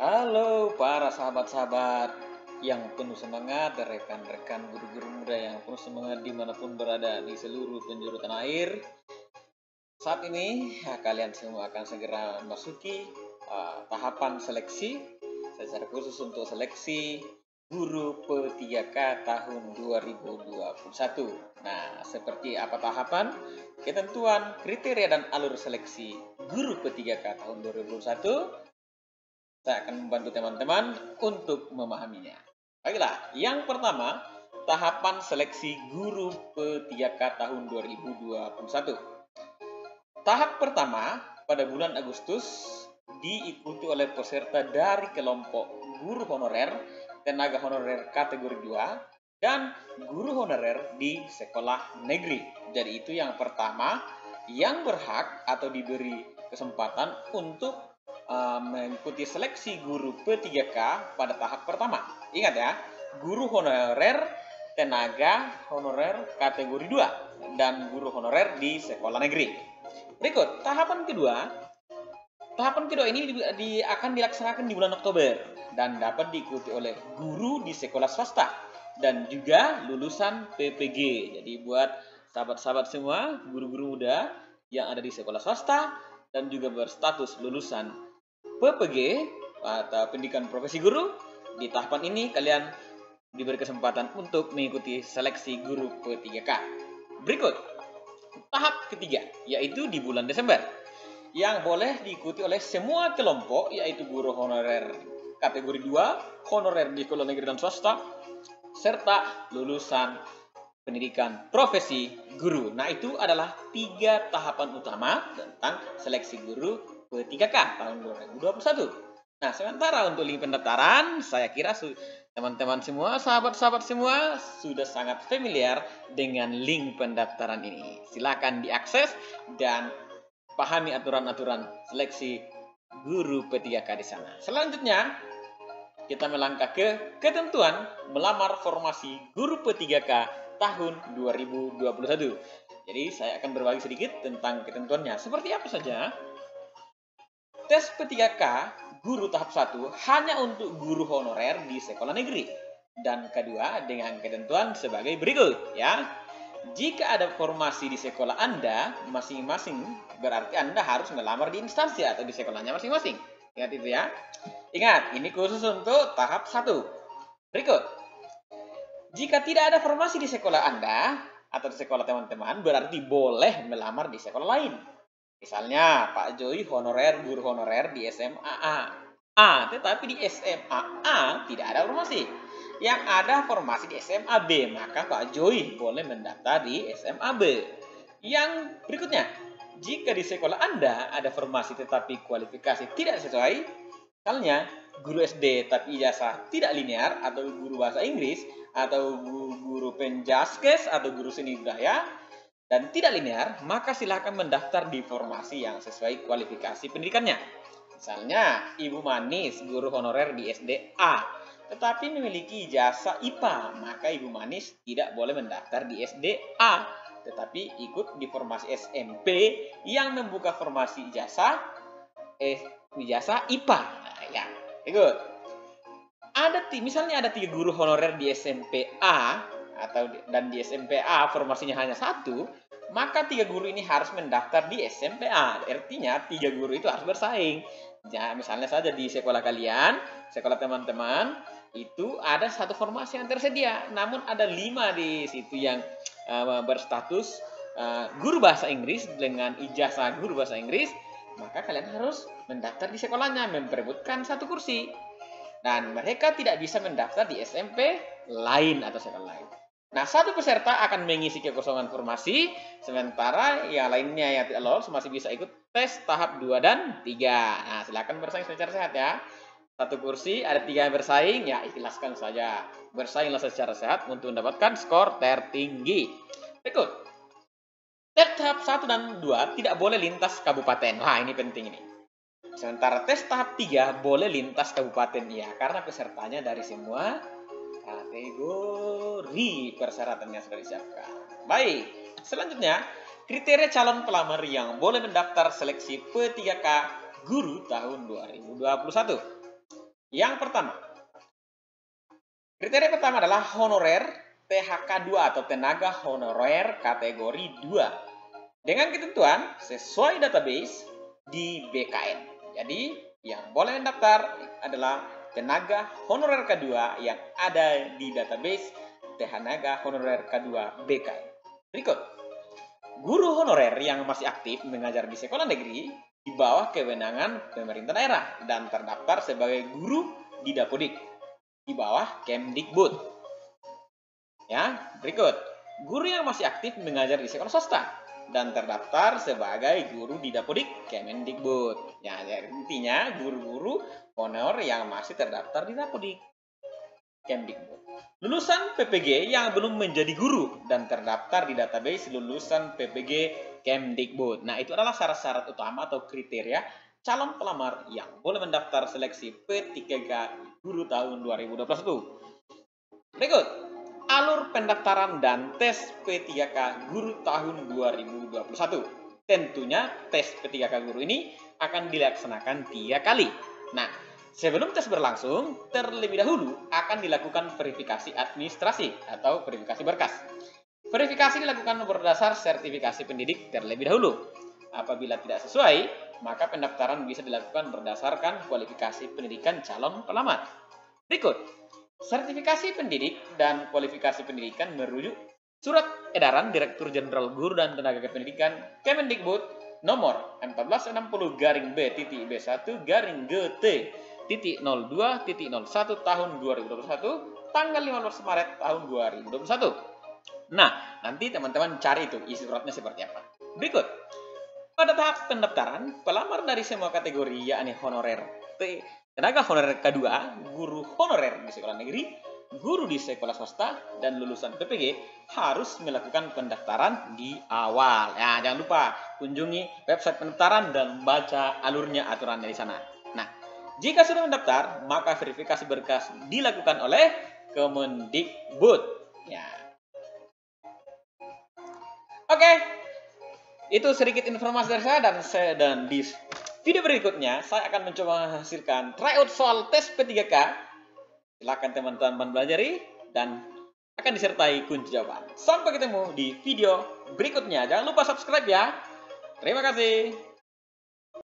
Halo para sahabat-sahabat yang penuh semangat, rekan-rekan guru-guru muda yang penuh semangat dimanapun berada di seluruh penjuru tanah air. Saat ini kalian semua akan segera memasuki tahapan seleksi secara khusus untuk seleksi guru P3K tahun 2021. Nah, seperti apa tahapan, ketentuan, kriteria dan alur seleksi guru P3K tahun 2021? Saya akan membantu teman-teman untuk memahaminya. Baiklah, yang pertama, tahapan seleksi guru P3K tahun 2021. Tahap pertama, pada bulan Agustus, diikuti oleh peserta dari kelompok guru honorer, tenaga honorer kategori 2, dan guru honorer di sekolah negeri. Jadi itu yang pertama, yang berhak atau diberi kesempatan untuk mengikuti seleksi guru P3K pada tahap pertama. Ingat ya, guru honorer, tenaga honorer kategori 2, dan guru honorer di sekolah negeri. Berikut, tahapan kedua. Tahapan kedua ini akan dilaksanakan di bulan Oktober dan dapat diikuti oleh guru di sekolah swasta dan juga lulusan PPG. Jadi buat sahabat-sahabat semua, guru-guru muda yang ada di sekolah swasta dan juga berstatus lulusan PPG atau pendidikan profesi guru, di tahapan ini kalian diberi kesempatan untuk mengikuti seleksi guru P3K. Berikut, tahap ketiga, yaitu di bulan Desember, yang boleh diikuti oleh semua kelompok, yaitu guru honorer kategori 2, honorer di sekolah negeri dan swasta, serta lulusan pendidikan profesi guru. Nah, itu adalah 3 tahapan utama tentang seleksi guru P3K tahun 2021. Nah, sementara untuk link pendaftaran, saya kira teman-teman semua, sahabat-sahabat semua sudah sangat familiar dengan link pendaftaran ini. Silakan diakses dan pahami aturan-aturan seleksi guru P3K di sana. Selanjutnya, kita melangkah ke ketentuan melamar formasi guru P3K tahun 2021. Jadi, saya akan berbagi sedikit tentang ketentuannya. Seperti apa saja? Tes P3K guru tahap 1 hanya untuk guru honorer di sekolah negeri. Dan kedua, dengan ketentuan sebagai berikut ya. Jika ada formasi di sekolah Anda masing-masing, berarti Anda harus melamar di instansi atau di sekolahnya masing-masing. Ingat itu ya. Ingat, ini khusus untuk tahap 1. Berikut. Jika tidak ada formasi di sekolah Anda atau di sekolah teman-teman, berarti boleh melamar di sekolah lain. Misalnya, Pak Joy guru honorer di SMA A, tetapi di SMA A tidak ada formasi. Yang ada formasi di SMA B, maka Pak Joy boleh mendaftar di SMA B. Yang berikutnya, jika di sekolah Anda ada formasi tetapi kualifikasi tidak sesuai, misalnya guru SD tapi ijazah tidak linear, atau guru bahasa Inggris, atau guru penjaskes, atau guru seni budaya, dan tidak linear, maka silakan mendaftar di formasi yang sesuai kualifikasi pendidikannya. Misalnya, Ibu Manis, guru honorer di SD A, tetapi memiliki ijazah IPA, maka Ibu Manis tidak boleh mendaftar di SD A, tetapi ikut di formasi SMP yang membuka formasi ijazah IPA. Nah, ya, ikut. Misalnya ada 3 guru honorer di SMP A, dan di SMP A formasinya hanya 1, maka 3 guru ini harus mendaftar di SMP A. Artinya 3 guru itu harus bersaing. Ya, misalnya saja di sekolah kalian, sekolah teman-teman, itu ada 1 formasi yang tersedia, namun ada 5 di situ yang berstatus guru bahasa Inggris dengan ijazah guru bahasa Inggris, maka kalian harus mendaftar di sekolahnya, memperebutkan 1 kursi. Dan mereka tidak bisa mendaftar di SMP lain atau sekolah lain. Nah, 1 peserta akan mengisi kekosongan formasi, sementara yang lainnya yang tidak lolos masih bisa ikut tes tahap 2 dan 3. Nah, silakan bersaing secara sehat ya. 1 kursi, ada 3 yang bersaing, ya ikhlaskan saja. Bersainglah secara sehat untuk mendapatkan skor tertinggi. Berikut. Tes tahap 1 dan 2 tidak boleh lintas kabupaten. Wah, ini penting ini. Sementara tes tahap 3 boleh lintas kabupaten ya, karena pesertanya dari semua kategori persyaratannya sudah disiapkan. Baik, selanjutnya kriteria calon pelamar yang boleh mendaftar seleksi P3K guru tahun 2021. Yang pertama, kriteria pertama adalah honorer THK 2 atau tenaga honorer kategori 2 dengan ketentuan sesuai database di BKN. Jadi, yang boleh mendaftar adalah tenaga honorer K2 yang ada di database tenaga honorer K2 BKN. Berikut, guru honorer yang masih aktif mengajar di sekolah negeri di bawah kewenangan pemerintah daerah dan terdaftar sebagai guru di Dapodik di bawah Kemdikbud. Ya, berikut, guru yang masih aktif mengajar di sekolah swasta dan terdaftar sebagai guru di Dapodik Kemendikbud. Ya, intinya guru-guru honor yang masih terdaftar di Dapodik Kemdikbud. Lulusan PPG yang belum menjadi guru dan terdaftar di database lulusan PPG Kemdikbud. Nah, itu adalah syarat-syarat utama atau kriteria calon pelamar yang boleh mendaftar seleksi P3K Guru tahun 2021. Berikut, alur pendaftaran dan tes P3K Guru tahun 2021. Tentunya tes P3K Guru ini akan dilaksanakan 3 kali. Nah, sebelum tes berlangsung, terlebih dahulu akan dilakukan verifikasi administrasi atau verifikasi berkas. Verifikasi dilakukan berdasar sertifikasi pendidik terlebih dahulu. Apabila tidak sesuai, maka pendaftaran bisa dilakukan berdasarkan kualifikasi pendidikan calon pelamar. Berikut, sertifikasi pendidik dan kualifikasi pendidikan merujuk Surat Edaran Direktur Jenderal Guru dan Tenaga Kependidikan Kemendikbud nomor 1460-B-TB1-GT.02.01 tahun 2021 tanggal 15 Maret tahun 2021. Nah, nanti teman-teman cari itu isi suratnya seperti apa. Berikut, pada tahap pendaftaran, pelamar dari semua kategori yakni honorer tenaga honorer K2, guru honorer di sekolah negeri, guru di sekolah swasta, dan lulusan PPG harus melakukan pendaftaran di awal. Ya, jangan lupa kunjungi website pendaftaran dan baca alurnya aturannya di sana. Nah, jika sudah mendaftar, maka verifikasi berkas dilakukan oleh Kemendikbud. Ya. Oke, itu sedikit informasi dari saya dan di video berikutnya saya akan mencoba menghasilkan tryout soal tes P3K. Silakan teman-teman pelajari dan akan disertai kunci jawaban. Sampai ketemu di video berikutnya. Jangan lupa subscribe ya. Terima kasih.